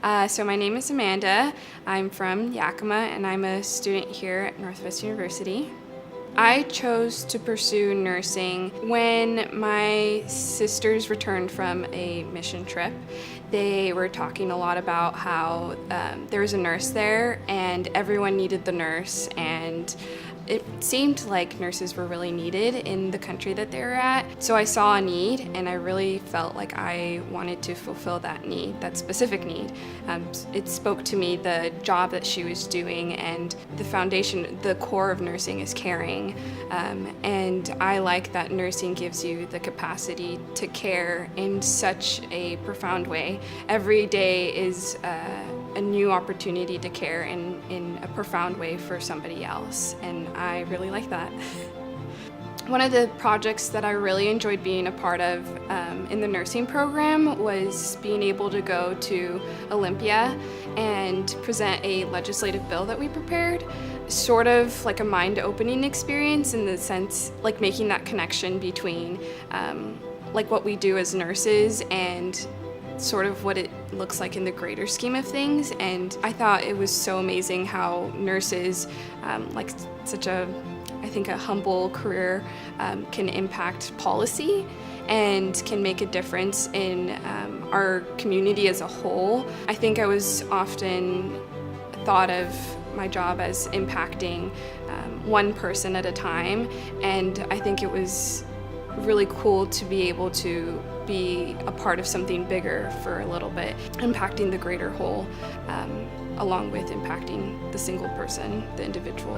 So my name is Amanda. I'm from Yakima and I'm a student here at Northwest University. I chose to pursue nursing when my sisters returned from a mission trip. They were talking a lot about how there was a nurse there and everyone needed the nurse, and it seemed like nurses were really needed in the country that they were at. So I saw a need and I really felt like I wanted to fulfill that need, that specific need. It spoke to me, the job that she was doing, and the foundation, the core of nursing is caring. And I like that nursing gives you the capacity to care in such a profound way. Every day is a new opportunity to care in a profound way for somebody else, and I really like that. One of the projects that I really enjoyed being a part of in the nursing program was being able to go to Olympia and present a legislative bill that we prepared. Sort of like a mind-opening experience in the sense, like making that connection between like what we do as nurses and sort of what it looks like in the greater scheme of things. And I thought it was so amazing how nurses, like such a, I think a humble career, can impact policy and can make a difference in our community as a whole. I think I was often thought of my job as impacting one person at a time, and I think it was really cool to be able to be a part of something bigger for a little bit, impacting the greater whole, along with impacting the single person, the individual.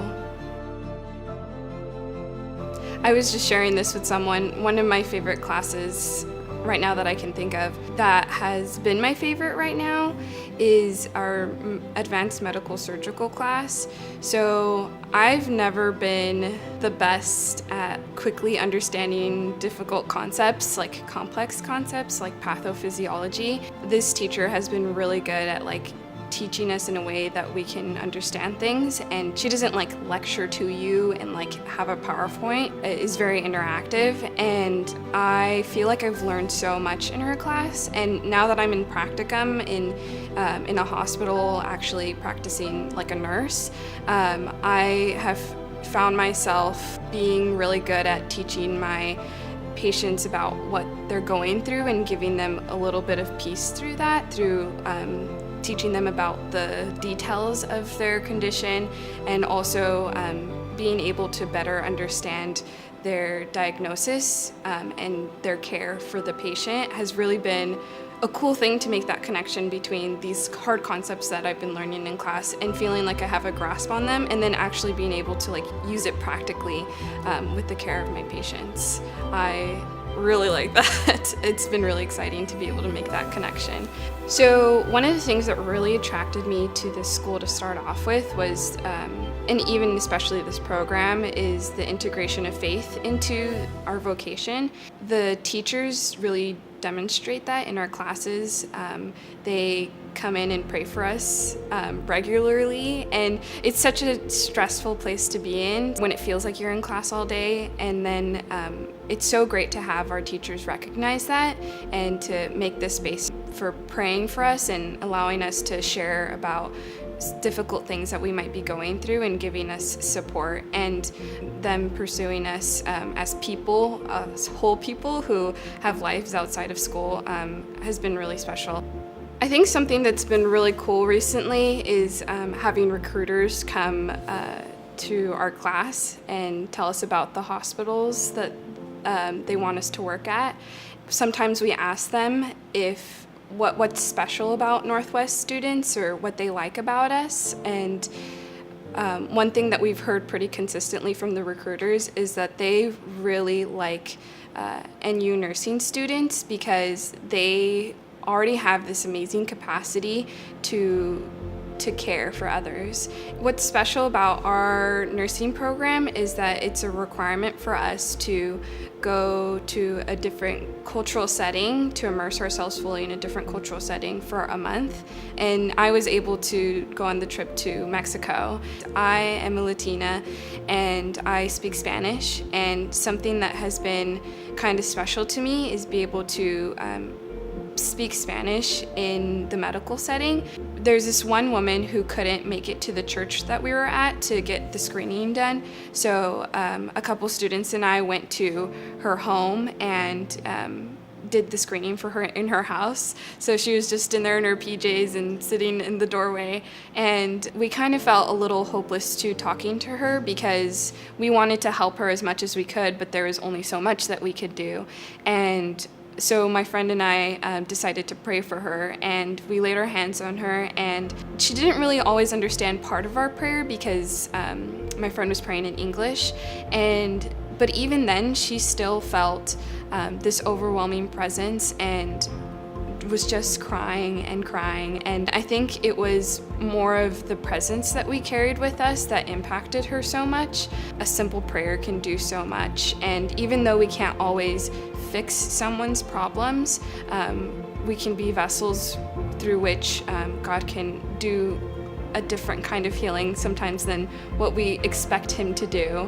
I was just sharing this with someone. One of my favorite classes right now that I can think of that has been my favorite right now is our advanced medical surgical class. So I've never been the best at quickly understanding difficult concepts, like complex concepts like pathophysiology. This teacher has been really good at teaching us in a way that we can understand things, and she doesn't lecture to you and have a PowerPoint. It is very interactive, and I feel like I've learned so much in her class. And now that I'm in practicum in a hospital, actually practicing like a nurse, I have found myself being really good at teaching my patients about what they're going through and giving them a little bit of peace through that, through teaching them about the details of their condition, and also being able to better understand their diagnosis and their care for the patient has really been a cool thing to make that connection between these hard concepts that I've been learning in class and feeling like I have a grasp on them, and then actually being able to use it practically with the care of my patients. I really like that. It's been really exciting to be able to make that connection. So one of the things that really attracted me to this school to start off with was, and even especially this program, is the integration of faith into our vocation. The teachers really demonstrate that in our classes. They come in and pray for us regularly, and it's such a stressful place to be in when it feels like you're in class all day. And then it's so great to have our teachers recognize that and to make this space for praying for us and allowing us to share about difficult things that we might be going through and giving us support, and them pursuing us as people, as whole people who have lives outside of school, has been really special. I think something that's been really cool recently is having recruiters come to our class and tell us about the hospitals that they want us to work at. Sometimes we ask them if what's special about Northwest students or what they like about us, and one thing that we've heard pretty consistently from the recruiters is that they really like NU nursing students because they already have this amazing capacity to care for others. What's special about our nursing program is that it's a requirement for us to go to a different cultural setting, to immerse ourselves fully in a different cultural setting for a month. And I was able to go on the trip to Mexico. I am a Latina and I speak Spanish, and something that has been kind of special to me is be able to speak Spanish in the medical setting. There's this one woman who couldn't make it to the church that we were at to get the screening done. So a couple students and I went to her home and did the screening for her in her house. So she was just in there in her PJs and sitting in the doorway. And we kind of felt a little hopeless to talking to her because we wanted to help her as much as we could, but there was only so much that we could do. And so my friend and I decided to pray for her, and we laid our hands on her, and she didn't really always understand part of our prayer because my friend was praying in English, but even then she still felt this overwhelming presence and was just crying and crying. And I think it was more of the presence that we carried with us that impacted her so much. A simple prayer can do so much, and even though we can't always fix someone's problems, we can be vessels through which God can do a different kind of healing sometimes than what we expect him to do.